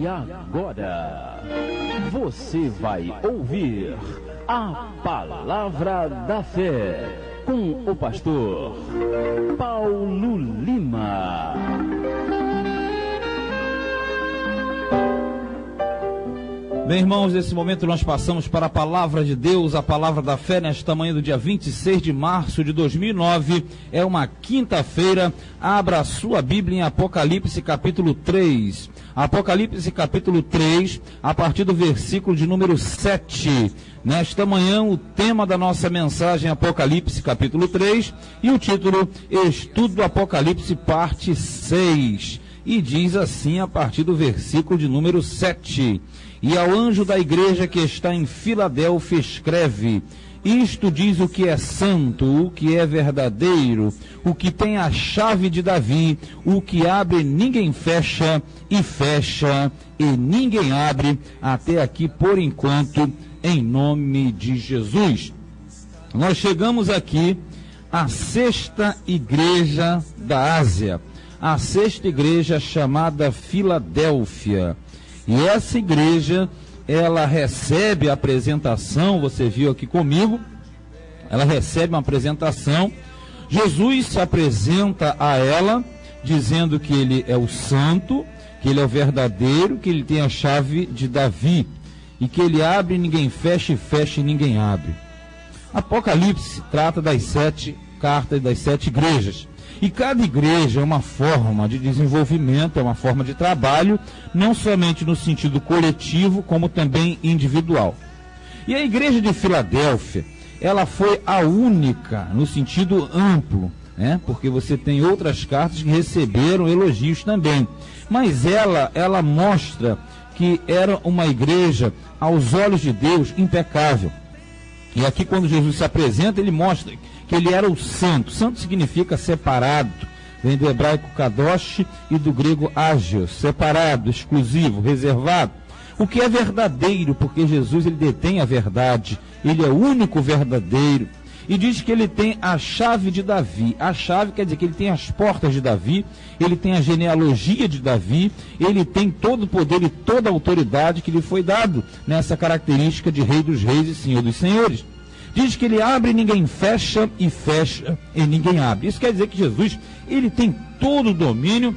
E agora, você vai ouvir a Palavra da Fé com o pastor Paulo Lima. Bem, irmãos, nesse momento nós passamos para a Palavra de Deus, a Palavra da Fé, nesta manhã do dia 26 de março de 2009, é uma quinta-feira. Abra a sua Bíblia em Apocalipse capítulo 3. Apocalipse capítulo 3, a partir do versículo de número 7. Nesta manhã, o tema da nossa mensagem é Apocalipse capítulo 3 e o título Estudo do Apocalipse parte 6. E diz assim a partir do versículo de número 7. E ao anjo da igreja que está em Filadélfia escreve: isto diz o que é santo, o que é verdadeiro, o que tem a chave de Davi, o que abre ninguém fecha, e fecha e ninguém abre. Até aqui por enquanto, em nome de Jesus. Nós chegamos aqui à sexta igreja da Ásia, a sexta igreja chamada Filadélfia. E essa igreja, ela recebe a apresentação, você viu aqui comigo, ela recebe uma apresentação. Jesus se apresenta a ela, dizendo que ele é o santo, que ele é o verdadeiro, que ele tem a chave de Davi, e que ele abre e ninguém fecha, e fecha e ninguém abre. Apocalipse trata das 7 cartas das 7 igrejas. E cada igreja é uma forma de desenvolvimento, é uma forma de trabalho, não somente no sentido coletivo, como também individual. E a igreja de Filadélfia, ela foi a única no sentido amplo, né? Porque você tem outras cartas que receberam elogios também. Mas ela mostra que era uma igreja, aos olhos de Deus, impecável. E aqui, quando Jesus se apresenta, ele mostra que ele era o santo. Santo significa separado, vem do hebraico kadosh e do grego ágios, separado, exclusivo, reservado. O que é verdadeiro, porque Jesus ele detém a verdade, ele é o único verdadeiro. E diz que ele tem a chave de Davi. A chave quer dizer que ele tem as portas de Davi, ele tem a genealogia de Davi, ele tem todo o poder e toda a autoridade que lhe foi dado nessa característica de Rei dos Reis e Senhor dos Senhores. Diz que ele abre e ninguém fecha, e fecha e ninguém abre. Isso quer dizer que Jesus, ele tem todo o domínio,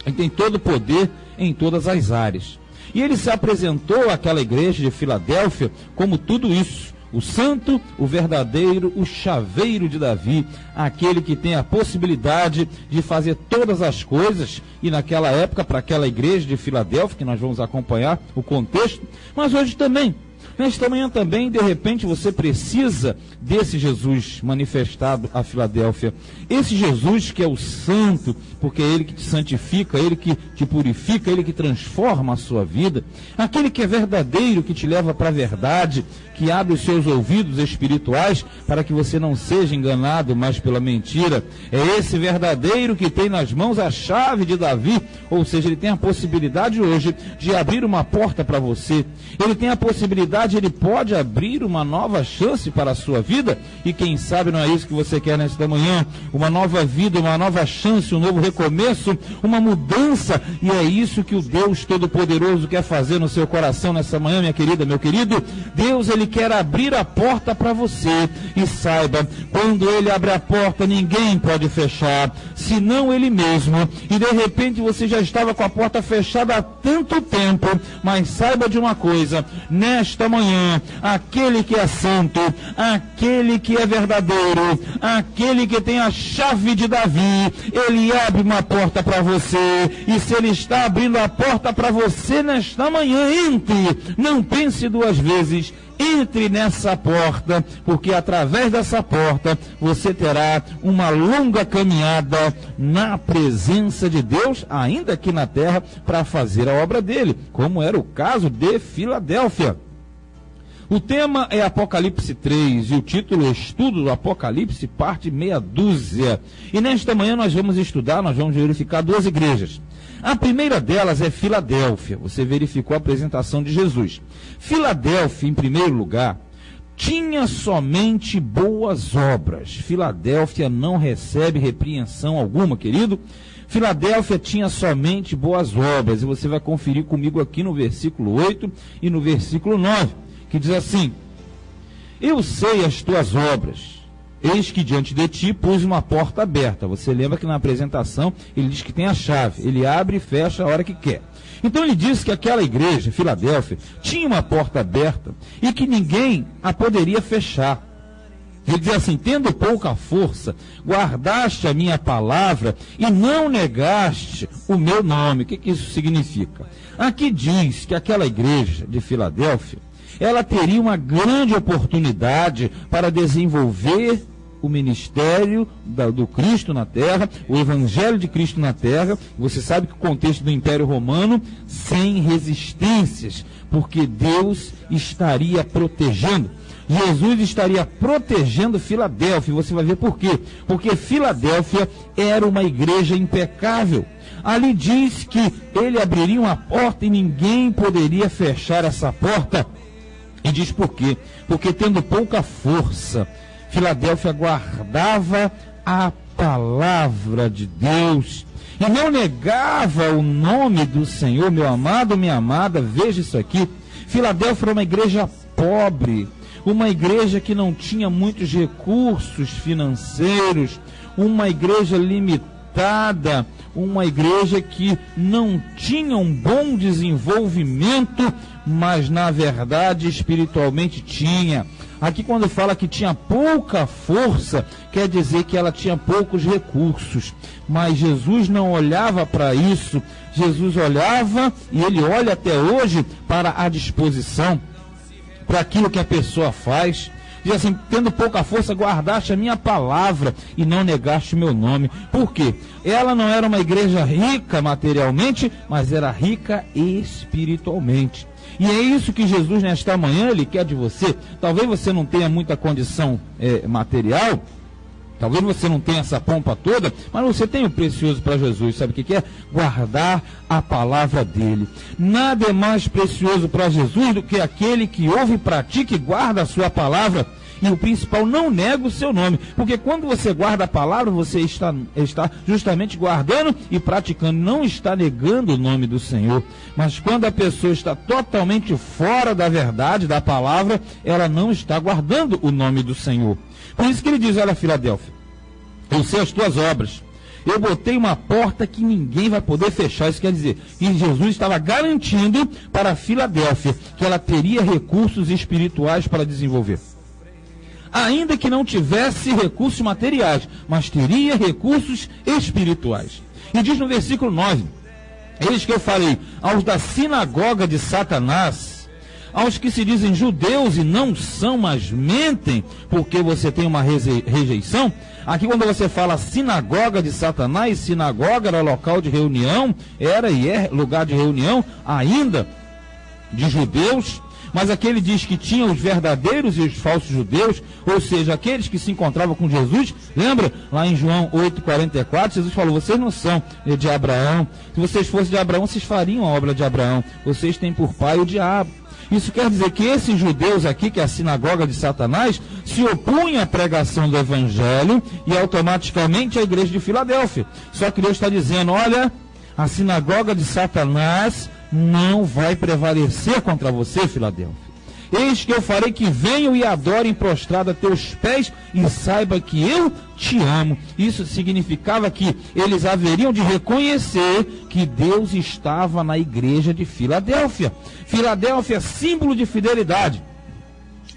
ele tem todo o poder em todas as áreas. E ele se apresentou àquela igreja de Filadélfia como tudo isso: o santo, o verdadeiro, o chaveiro de Davi, aquele que tem a possibilidade de fazer todas as coisas. E naquela época, para aquela igreja de Filadélfia, que nós vamos acompanhar o contexto, mas hoje também. Nesta manhã também, de repente, você precisa desse Jesus manifestado a Filadélfia. Esse Jesus que é o santo, porque é ele que te santifica, ele que te purifica, ele que transforma a sua vida. Aquele que é verdadeiro, que te leva para a verdade, que abre os seus ouvidos espirituais para que você não seja enganado mais pela mentira. É esse verdadeiro que tem nas mãos a chave de Davi, ou seja, ele tem a possibilidade hoje de abrir uma porta para você. Ele tem a possibilidade, ele pode abrir uma nova chance para a sua vida, e quem sabe não é isso que você quer nesta manhã, uma nova vida, uma nova chance, um novo recomeço, uma mudança, e é isso que o Deus Todo-Poderoso quer fazer no seu coração nessa manhã, minha querida, meu querido. Deus, ele quer abrir a porta para você, e saiba, quando ele abre a porta, ninguém pode fechar, senão ele mesmo, e de repente você já estava com a porta fechada há tanto tempo, mas saiba de uma coisa, nesta manhã, aquele que é santo, aquele que é verdadeiro, aquele que tem a chave de Davi, ele abre uma porta para você, e se ele está abrindo a porta para você nesta manhã, entre, não pense duas vezes, entre nessa porta, porque através dessa porta você terá uma longa caminhada na presença de Deus, ainda aqui na terra, para fazer a obra dele, como era o caso de Filadélfia. O tema é Apocalipse 3 e o título é Estudo do Apocalipse, parte meia dúzia. E nesta manhã nós vamos estudar, nós vamos verificar 2 igrejas. A primeira delas é Filadélfia. Você verificou a apresentação de Jesus. Filadélfia, em primeiro lugar, tinha somente boas obras. Filadélfia não recebe repreensão alguma, querido. Filadélfia tinha somente boas obras, e você vai conferir comigo aqui no versículo 8 e no versículo 9, que diz assim: eu sei as tuas obras, eis que diante de ti pus uma porta aberta. Você lembra que na apresentação ele diz que tem a chave, ele abre e fecha a hora que quer. Então ele disse que aquela igreja, Filadélfia, tinha uma porta aberta e que ninguém a poderia fechar. Ele diz assim: tendo pouca força, guardaste a minha palavra e não negaste o meu nome. O que isso significa? Aqui diz que aquela igreja de Filadélfia, ela teria uma grande oportunidade para desenvolver o ministério do Cristo na terra, o evangelho de Cristo na terra. Você sabe que o contexto do Império Romano, sem resistências, porque Deus estaria protegendo. Jesus estaria protegendo Filadélfia. Você vai ver por quê. Porque Filadélfia era uma igreja impecável. Ali diz que ele abriria uma porta e ninguém poderia fechar essa porta. E diz por quê? Porque tendo pouca força, Filadélfia guardava a palavra de Deus e não negava o nome do Senhor. Meu amado, minha amada, veja isso aqui. Filadélfia era uma igreja pobre, uma igreja que não tinha muitos recursos financeiros, uma igreja limitada, uma igreja que não tinha um bom desenvolvimento, mas na verdade espiritualmente tinha. Aqui quando fala que tinha pouca força, quer dizer que ela tinha poucos recursos. Mas Jesus não olhava para isso. Jesus olhava, e ele olha até hoje, para a disposição, para aquilo que a pessoa faz. Diz assim: tendo pouca força, guardaste a minha palavra e não negaste o meu nome. Por quê? Ela não era uma igreja rica materialmente, mas era rica espiritualmente. E é isso que Jesus, nesta manhã, ele quer de você. Talvez você não tenha muita condição material, talvez você não tenha essa pompa toda, mas você tem o precioso para Jesus. Sabe o que é? Guardar a palavra dele. Nada é mais precioso para Jesus do que aquele que ouve e pratica e guarda a sua palavra. E o principal, não nega o seu nome. Porque quando você guarda a palavra, você está justamente guardando e praticando. Não está negando o nome do Senhor. Mas quando a pessoa está totalmente fora da verdade, da palavra, ela não está guardando o nome do Senhor. Por isso que ele diz: olha, Filadélfia, eu sei as tuas obras. Eu botei uma porta que ninguém vai poder fechar. Isso quer dizer que Jesus estava garantindo para a Filadélfia que ela teria recursos espirituais para desenvolver. Ainda que não tivesse recursos materiais, mas teria recursos espirituais. E diz no versículo 9: eis que eu falei aos da sinagoga de Satanás, aos que se dizem judeus e não são, mas mentem, porque você tem uma rejeição. Aqui quando você fala sinagoga de Satanás, sinagoga era local de reunião, era e é lugar de reunião ainda de judeus. Mas aqui ele diz que tinha os verdadeiros e os falsos judeus, ou seja, aqueles que se encontravam com Jesus. Lembra? Lá em João 8,44, Jesus falou: vocês não são de Abraão. Se vocês fossem de Abraão, vocês fariam a obra de Abraão. Vocês têm por pai o diabo. Isso quer dizer que esses judeus aqui, que é a sinagoga de Satanás, se opunham à pregação do evangelho e automaticamente à igreja de Filadélfia. Só que Deus está dizendo: olha, a sinagoga de Satanás não vai prevalecer contra você, Filadélfia. Eis que eu farei que venham e adorem prostrado a teus pés e saiba que eu te amo. Isso significava que eles haveriam de reconhecer que Deus estava na igreja de Filadélfia. Filadélfia, símbolo de fidelidade,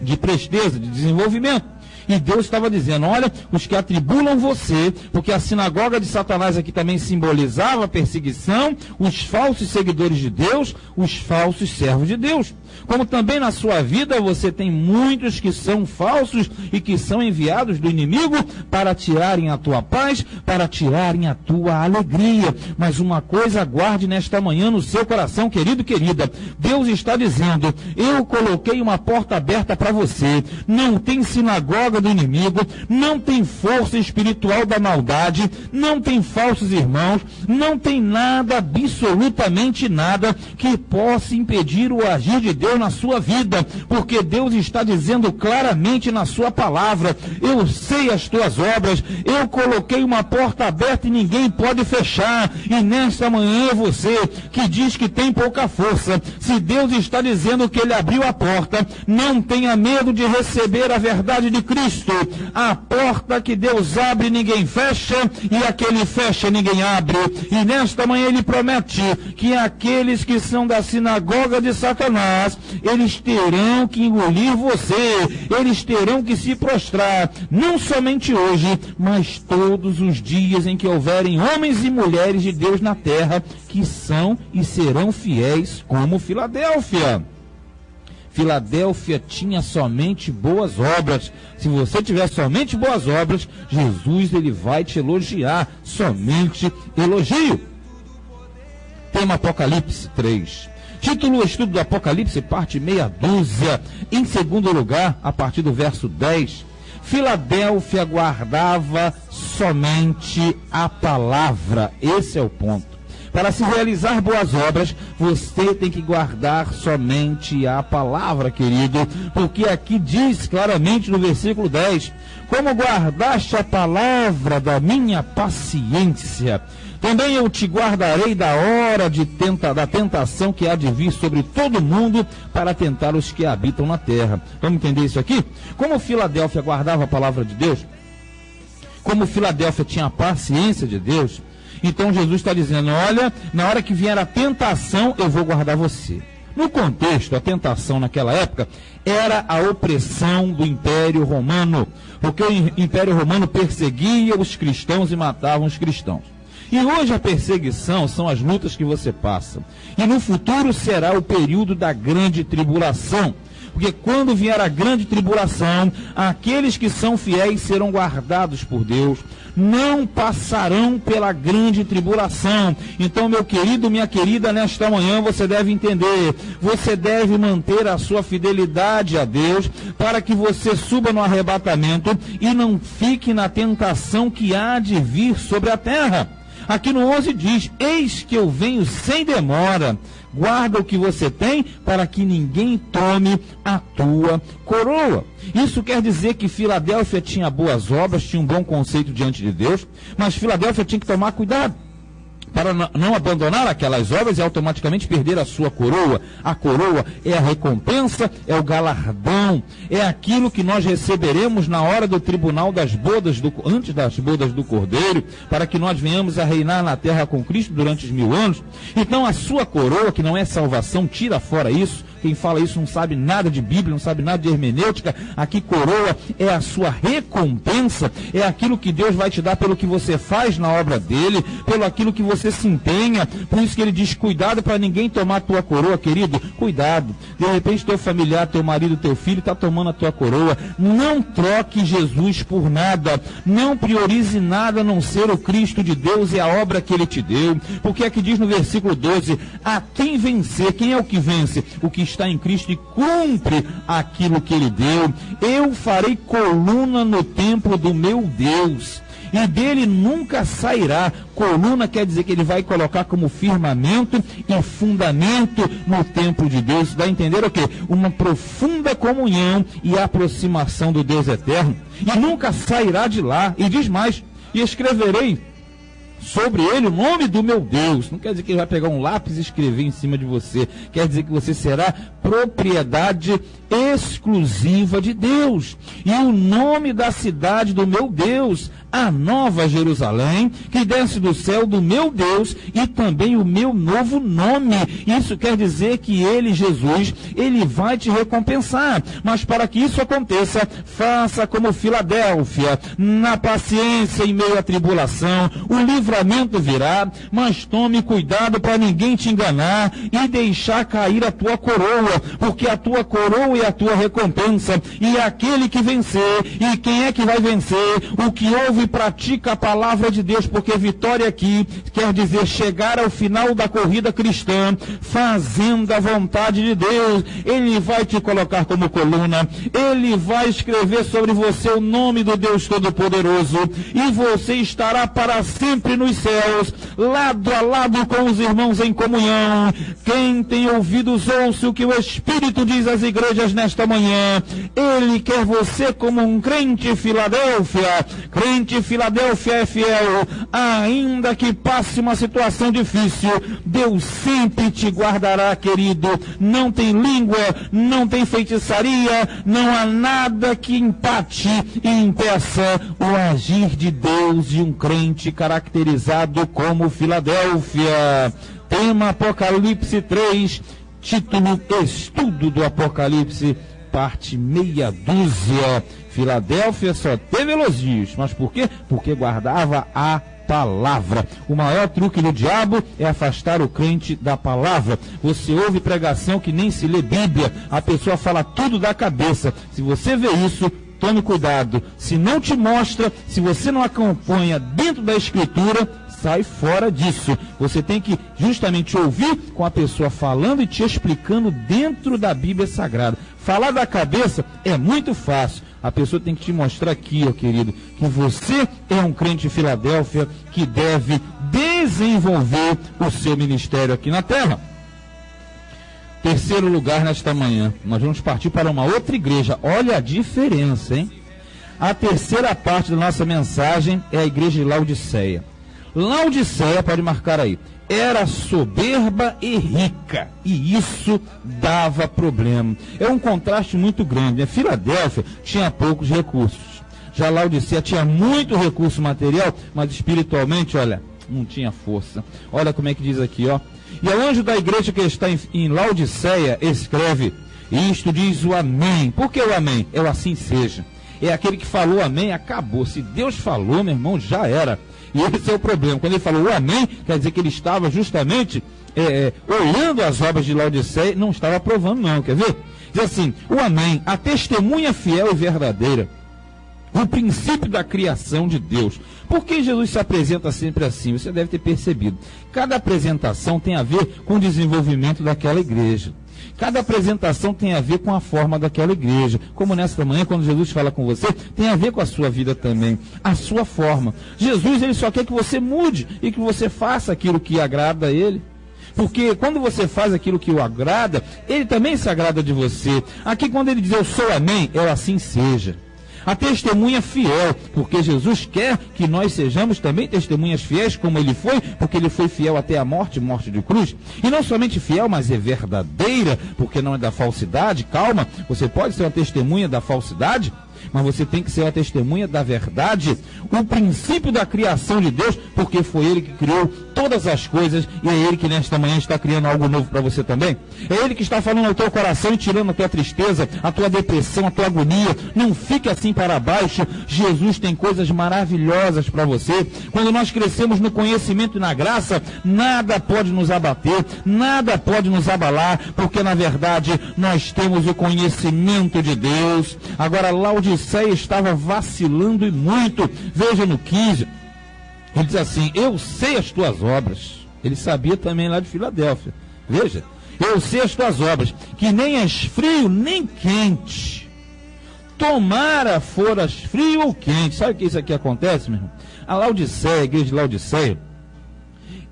de presteza, de desenvolvimento. E Deus estava dizendo: olha, os que atribulam você, porque a sinagoga de Satanás aqui também simbolizava a perseguição, os falsos seguidores de Deus, os falsos servos de Deus. Como também na sua vida você tem muitos que são falsos e que são enviados do inimigo para tirarem a tua paz, para tirarem a tua alegria. Mas uma coisa guarde nesta manhã no seu coração, querido e querida: Deus está dizendo: eu coloquei uma porta aberta para você. Não tem sinagoga sinagoga do inimigo, não tem força espiritual da maldade, não tem falsos irmãos, não tem nada, absolutamente nada, que possa impedir o agir de Deus na sua vida, porque Deus está dizendo claramente na sua palavra: eu sei as tuas obras, eu coloquei uma porta aberta e ninguém pode fechar. E nesta manhã é você que diz que tem pouca força. Se Deus está dizendo que Ele abriu a porta, não tenha medo de receber a verdade de Cristo. A porta que Deus abre, ninguém fecha, e a que Ele fecha, ninguém abre. E nesta manhã Ele promete que aqueles que são da sinagoga de Satanás, eles terão que engolir você, eles terão que se prostrar, não somente hoje, mas todos os dias em que houverem homens e mulheres de Deus na terra, que são e serão fiéis como Filadélfia. Filadélfia tinha somente boas obras. Se você tiver somente boas obras, Jesus, ele vai te elogiar. Somente elogio. Tema Apocalipse 3. Título: Estudo do Apocalipse, parte meia dúzia. Em segundo lugar, a partir do verso 10, Filadélfia guardava somente a palavra. Esse é o ponto. Para se realizar boas obras, você tem que guardar somente a palavra, querido, porque aqui diz claramente no versículo 10, como guardaste a palavra da minha paciência, também eu te guardarei da hora da tentação que há de vir sobre todo mundo para tentar os que habitam na terra. Vamos entender isso aqui? Como Filadélfia guardava a palavra de Deus, como Filadélfia tinha a paciência de Deus, então Jesus está dizendo: olha, na hora que vier a tentação, eu vou guardar você. No contexto, a tentação naquela época era a opressão do Império Romano, porque o Império Romano perseguia os cristãos e matava os cristãos. E hoje a perseguição são as lutas que você passa. E no futuro será o período da grande tribulação. Porque quando vier a grande tribulação, aqueles que são fiéis serão guardados por Deus, não passarão pela grande tribulação. Então, meu querido, minha querida, nesta manhã você deve entender, você deve manter a sua fidelidade a Deus, para que você suba no arrebatamento e não fique na tentação que há de vir sobre a terra. Aqui no 11 diz: eis que eu venho sem demora. Guarda o que você tem, para que ninguém tome a tua coroa. Isso quer dizer que Filadélfia tinha boas obras, tinha um bom conceito diante de Deus, mas Filadélfia tinha que tomar cuidado para não abandonar aquelas obras e automaticamente perder a sua coroa. A coroa é a recompensa, é o galardão, é aquilo que nós receberemos na hora do tribunal das bodas, antes das bodas do Cordeiro, para que nós venhamos a reinar na terra com Cristo durante os 1000 anos. Então a sua coroa, que não é salvação, tira fora isso. Quem fala isso não sabe nada de Bíblia, não sabe nada de hermenêutica. Aqui coroa é a sua recompensa, é aquilo que Deus vai te dar pelo que você faz na obra dele, pelo aquilo que você se empenha. Por isso que ele diz: cuidado para ninguém tomar a tua coroa, querido. Cuidado. De repente teu familiar, teu marido, teu filho está tomando a tua coroa. Não troque Jesus por nada. Não priorize nada a não ser o Cristo de Deus e a obra que ele te deu. Porque aqui diz no versículo 12: a quem vencer, quem é o que vence? O que está em Cristo e cumpre aquilo que ele deu. Eu farei coluna no templo do meu Deus, e dele nunca sairá. Coluna quer dizer que ele vai colocar como firmamento e fundamento no templo de Deus. Dá a entender o quê? Uma profunda comunhão e aproximação do Deus eterno. E nunca sairá de lá. E diz mais: e escreverei sobre ele o nome do meu Deus. Não quer dizer que ele vai pegar um lápis e escrever em cima de você. Quer dizer que você será propriedade exclusiva de Deus. E o nome da cidade do meu Deus, a Nova Jerusalém, que desce do céu do meu Deus, e também o meu novo nome. Isso quer dizer que ele, Jesus, ele vai te recompensar. Mas para que isso aconteça, faça como Filadélfia, na paciência em meio à tribulação. O livramento virá, mas tome cuidado para ninguém te enganar e deixar cair a tua coroa, porque a tua coroa é a tua recompensa, e aquele que vencer. E quem é que vai vencer? O que ouve e pratica a palavra de Deus, porque vitória aqui quer dizer chegar ao final da corrida cristã, fazendo a vontade de Deus. Ele vai te colocar como coluna, Ele vai escrever sobre você o nome do Deus Todo-Poderoso, e você estará para sempre nos céus, lado a lado com os irmãos em comunhão. Quem tem ouvidos, ouça o que o Espírito diz às igrejas nesta manhã. Ele quer você como um crente Filadélfia. Crente Filadélfia é fiel, ainda que passe uma situação difícil, Deus sempre te guardará, querido. Não tem língua, não tem feitiçaria, não há nada que empate e impeça o agir de Deus de um crente caracterizado como Filadélfia. Tema Apocalipse 3, título Estudo do Apocalipse, parte meia dúzia. Filadélfia só teve elogios, mas por quê? Porque guardava a palavra. O maior truque do diabo é afastar o crente da palavra. Você ouve pregação que nem se lê Bíblia, a pessoa fala tudo da cabeça. Se você vê isso, tome cuidado. Se não te mostra, se você não acompanha dentro da Escritura, sai fora disso. Você tem que justamente ouvir com a pessoa falando e te explicando dentro da Bíblia Sagrada. Falar da cabeça é muito fácil. A pessoa tem que te mostrar aqui, ó querido, que você é um crente de Filadélfia que deve desenvolver o seu ministério aqui na terra. Terceiro lugar nesta manhã, nós vamos partir para uma outra igreja. Olha a diferença, hein? A terceira parte da nossa mensagem é a igreja de Laodiceia. Laodiceia, pode marcar aí, era soberba e rica, e isso dava problema. É um contraste muito grande, né? Filadélfia tinha poucos recursos, já Laodiceia tinha muito recurso material, mas espiritualmente, olha, não tinha força. Olha como é que diz aqui, ó. E o anjo da igreja que está em Laodiceia escreve, isto diz o amém. Por que o amém? É o assim seja. É aquele que falou amém, acabou. Se Deus falou, meu irmão, já era. E esse é o problema. Quando ele falou o amém, quer dizer que ele estava justamente olhando as obras de Laodiceia, não estava aprovando não, quer ver? Diz assim, o amém, a testemunha fiel e verdadeira, o princípio da criação de Deus. Por que Jesus se apresenta sempre assim? Você deve ter percebido. Cada apresentação tem a ver com o desenvolvimento daquela igreja. Cada apresentação tem a ver com a forma daquela igreja. Como nesta manhã, quando Jesus fala com você, tem a ver com a sua vida também, a sua forma. Jesus, ele só quer que você mude e que você faça aquilo que agrada a ele. Porque quando você faz aquilo que o agrada, ele também se agrada de você. Aqui quando ele diz, eu sou amém, é assim seja. A testemunha fiel, porque Jesus quer que nós sejamos também testemunhas fiéis, como ele foi, porque ele foi fiel até a morte, morte de cruz. E não somente fiel, mas é verdadeira, porque não é da falsidade. Calma, você pode ser uma testemunha da falsidade, mas você tem que ser uma testemunha da verdade, o princípio da criação de Deus, porque foi ele que criou todas as coisas, e é ele que nesta manhã está criando algo novo para você também. É ele que está falando ao teu coração e tirando a tua tristeza, a tua depressão, a tua agonia. Não fique assim para baixo. Jesus tem coisas maravilhosas para você. Quando nós crescemos no conhecimento e na graça, nada pode nos abater, nada pode nos abalar, porque na verdade nós temos o conhecimento de Deus. Agora Laodiceia estava vacilando e muito. Veja no 15, ele diz assim, eu sei as tuas obras. Ele sabia também lá de Filadélfia. Veja, eu sei as tuas obras, que nem és frio nem quente. Tomara foras frio ou quente. Sabe o que isso aqui acontece, meu irmão? A Laodiceia, a igreja de Laodiceia,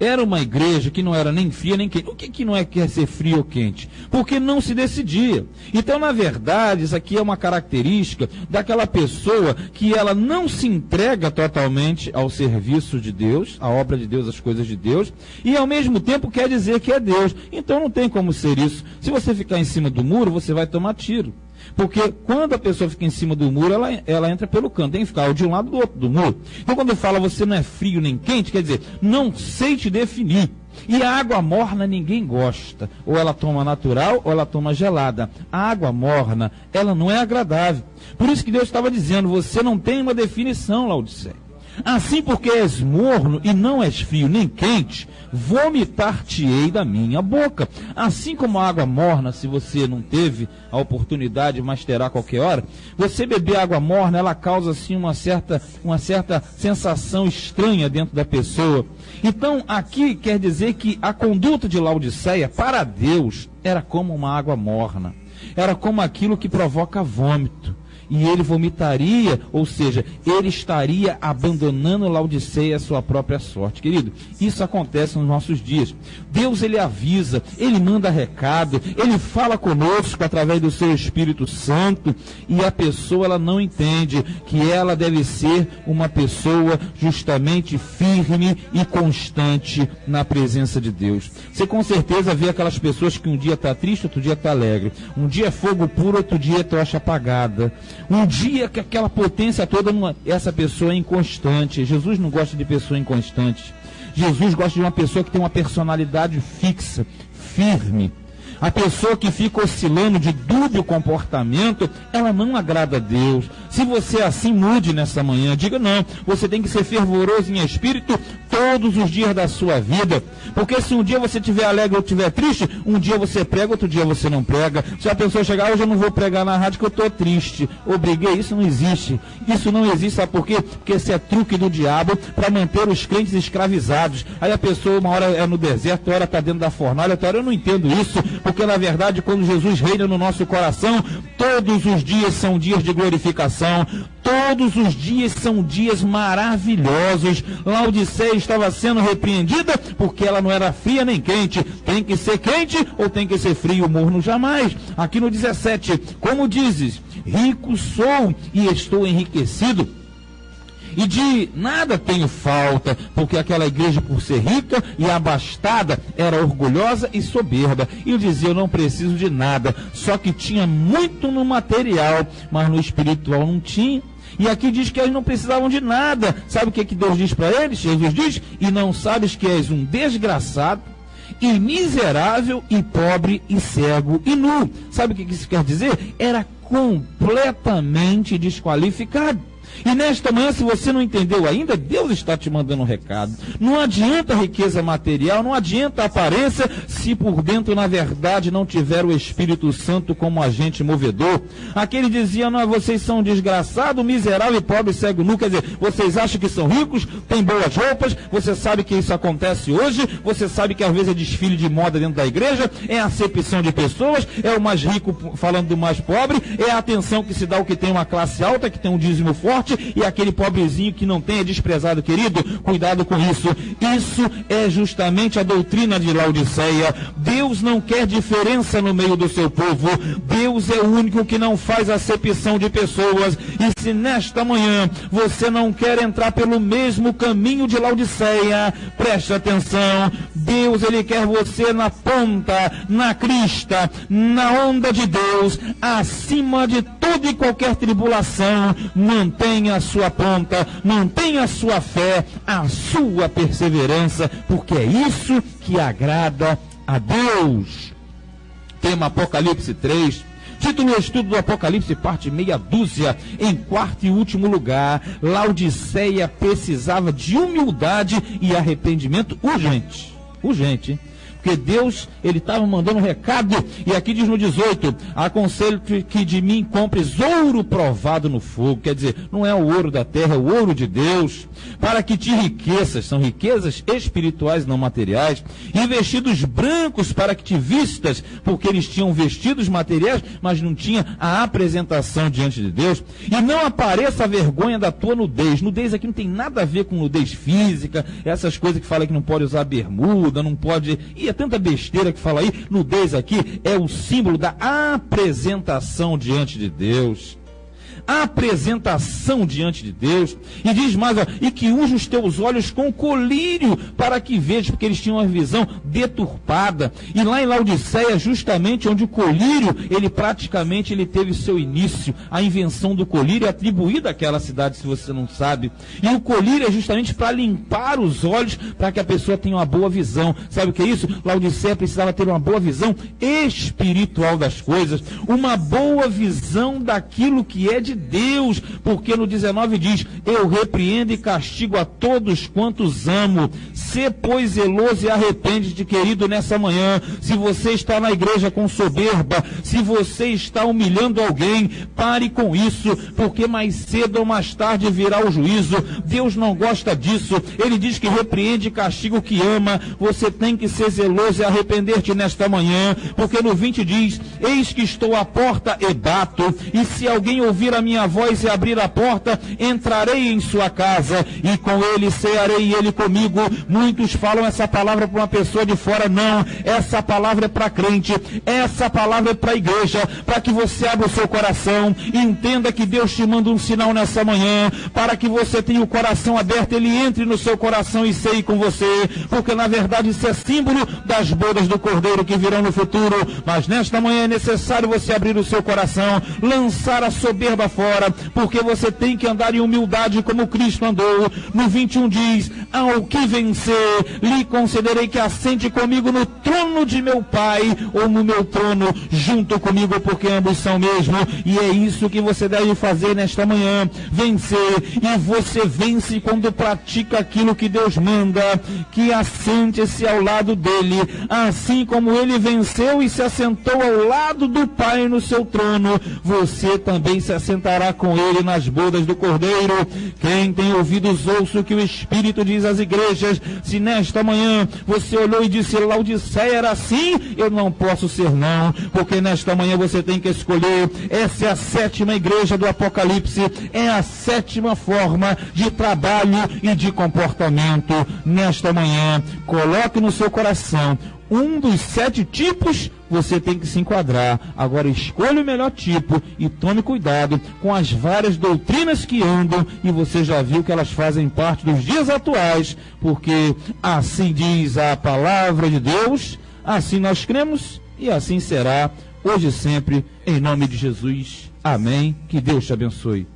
era uma igreja que não era nem fria nem quente. O que não é quer ser frio ou quente? Porque não se decidia. Então, na verdade, isso aqui é uma característica daquela pessoa que ela não se entrega totalmente ao serviço de Deus, à obra de Deus, às coisas de Deus, e ao mesmo tempo quer dizer que é Deus. Então não tem como ser isso. Se você ficar em cima do muro, você vai tomar tiro. Porque quando a pessoa fica em cima do muro, ela entra pelo canto, tem que ficar de um lado do outro do muro. Então quando fala você não é frio nem quente, quer dizer, não sei te definir. E a água morna ninguém gosta. Ou ela toma natural, ou ela toma gelada. A água morna, ela não é agradável. Por isso que Deus estava dizendo, você não tem uma definição, Laodiceia. Assim, porque és morno e não és frio nem quente, vomitar-te-ei da minha boca. Assim como a água morna, se você não teve a oportunidade, mas terá a qualquer hora, você beber água morna, ela causa assim uma certa sensação estranha dentro da pessoa. Então, aqui quer dizer que a conduta de Laodiceia, para Deus, era como uma água morna. Era como aquilo que provoca vômito. E ele vomitaria, ou seja, ele estaria abandonando Laodiceia a sua própria sorte. Querido, isso acontece nos nossos dias. Deus, ele avisa, ele manda recado, ele fala conosco através do seu Espírito Santo, e a pessoa, ela não entende que ela deve ser uma pessoa justamente firme e constante na presença de Deus. Você com certeza vê aquelas pessoas que um dia está triste, outro dia está alegre. Um dia é fogo puro, outro dia é tocha apagada. Um dia que aquela potência toda, essa pessoa é inconstante. Jesus não gosta de pessoa inconstante. Jesus gosta de uma pessoa que tem uma personalidade fixa, firme. A pessoa que fica oscilando de dúbio comportamento, ela não agrada a Deus. Se você assim, mude nessa manhã. Diga não, você tem que ser fervoroso em espírito todos os dias da sua vida. Porque se um dia você estiver alegre ou estiver triste, um dia você prega, outro dia você não prega. Se a pessoa chegar, hoje eu não vou pregar na rádio que eu estou triste. Obriguei, isso não existe. Isso não existe, sabe por quê? Porque esse é truque do diabo para manter os crentes escravizados. Aí a pessoa, uma hora é no deserto, outra hora está dentro da fornalha, outra hora eu não entendo isso. Porque na verdade, quando Jesus reina no nosso coração, todos os dias são dias de glorificação, todos os dias são dias maravilhosos. Laodiceia estava sendo repreendida porque ela não era fria nem quente. Tem que ser quente ou tem que ser frio? Morno jamais. Aqui no 17, como dizes, rico sou e estou enriquecido, e de nada tenho falta, porque aquela igreja, por ser rica e abastada, era orgulhosa e soberba. E eu dizia, eu não preciso de nada, só que tinha muito no material, mas no espiritual não tinha. E aqui diz que eles não precisavam de nada. Sabe o que Deus diz para eles? Jesus diz, e não sabes que és um desgraçado, e miserável, e pobre, e cego, e nu. Sabe o que isso quer dizer? Era completamente desqualificado. E nesta manhã, se você não entendeu ainda, Deus está te mandando um recado. Não adianta riqueza material, não adianta aparência, se por dentro, na verdade, não tiver o Espírito Santo como agente movedor. Aquele dizia, não, vocês são desgraçados, miserável, pobre, cego, nu. Quer dizer, vocês acham que são ricos, têm boas roupas, você sabe que isso acontece hoje, você sabe que às vezes é desfile de moda dentro da igreja, é acepção de pessoas, é o mais rico falando do mais pobre, é a atenção que se dá ao que tem uma classe alta, que tem um dízimo forte, e aquele pobrezinho que não tem é desprezado. Querido, cuidado com isso. Isso é justamente a doutrina de Laodiceia. Deus não quer diferença no meio do seu povo. Deus é o único que não faz acepção de pessoas. E se nesta manhã você não quer entrar pelo mesmo caminho de Laodiceia, preste atenção. Deus, ele quer você na ponta, na crista, na onda de Deus, acima de toda e qualquer tribulação. Mantenha a sua ponta, mantenha a sua fé, a sua perseverança, porque é isso que agrada a Deus. Tema Apocalipse 3. Título do estudo do Apocalipse, parte meia dúzia. Em quarto e último lugar, Laodiceia precisava de humildade e arrependimento urgente. Urgente, porque Deus, ele estava mandando um recado, e aqui diz no 18, aconselho que de mim compres ouro provado no fogo. Quer dizer, não é o ouro da terra, é o ouro de Deus, para que te enriqueças, são riquezas espirituais, não materiais, e vestidos brancos para que te vistas, porque eles tinham vestidos materiais, mas não tinha a apresentação diante de Deus, e não apareça a vergonha da tua nudez. Nudez aqui não tem nada a ver com nudez física, essas coisas que fala que não pode usar bermuda, não pode, e é tanta besteira que fala aí. Nudez aqui é o símbolo da apresentação diante de Deus. Apresentação diante de Deus. E diz mais, ó, e que unja os teus olhos com colírio para que vejas, porque eles tinham uma visão deturpada. E lá em Laodiceia, justamente onde o colírio, ele praticamente teve seu início. A invenção do colírio é atribuída àquela cidade, se você não sabe. E o colírio é justamente para limpar os olhos, para que a pessoa tenha uma boa visão. Sabe o que é isso? Laodiceia precisava ter uma boa visão espiritual das coisas, uma boa visão daquilo que é de de Deus, porque no 19 diz: eu repreendo e castigo a todos quantos amo. Sê, pois, zeloso e arrepende-te, querido, nessa manhã. Se você está na igreja com soberba, se você está humilhando alguém, pare com isso, porque mais cedo ou mais tarde virá o juízo. Deus não gosta disso. Ele diz que repreende e castiga o que ama. Você tem que ser zeloso e arrepender-te nesta manhã, porque no 20 diz: eis que estou à porta e bato, e se alguém ouvir a minha voz e abrir a porta, entrarei em sua casa, e com ele cearei e ele comigo. Muitos falam essa palavra para uma pessoa de fora. Não, essa palavra é para crente, essa palavra é para a igreja, para que você abra o seu coração, entenda que Deus te manda um sinal nessa manhã, para que você tenha o coração aberto, ele entre no seu coração e ceie com você, porque na verdade isso é símbolo das bodas do Cordeiro que virão no futuro. Mas nesta manhã é necessário você abrir o seu coração, lançar a soberba fora, porque você tem que andar em humildade como Cristo andou. No 21 diz: ao que vencer, lhe concederei que assente comigo no trono de meu Pai, ou no meu trono junto comigo, porque ambos são mesmo. E é isso que você deve fazer nesta manhã, vencer. E você vence quando pratica aquilo que Deus manda, que assente-se ao lado dele, assim como ele venceu e se assentou ao lado do Pai no seu trono, você também se assentará com ele nas bodas do Cordeiro. Quem tem ouvidos, ouça o que o Espírito diz às igrejas. Se nesta manhã você olhou e disse: Laodiceia era assim, eu não posso ser não, porque nesta manhã você tem que escolher. Essa é a 7ª igreja do Apocalipse, é a 7ª forma de trabalho e de comportamento. Nesta manhã, coloque no seu coração um dos 7 tipos. Você tem que se enquadrar. Agora escolha o melhor tipo e tome cuidado com as várias doutrinas que andam, e você já viu que elas fazem parte dos dias atuais, porque assim diz a palavra de Deus, assim nós cremos e assim será, hoje e sempre, em nome de Jesus. Amém. Que Deus te abençoe.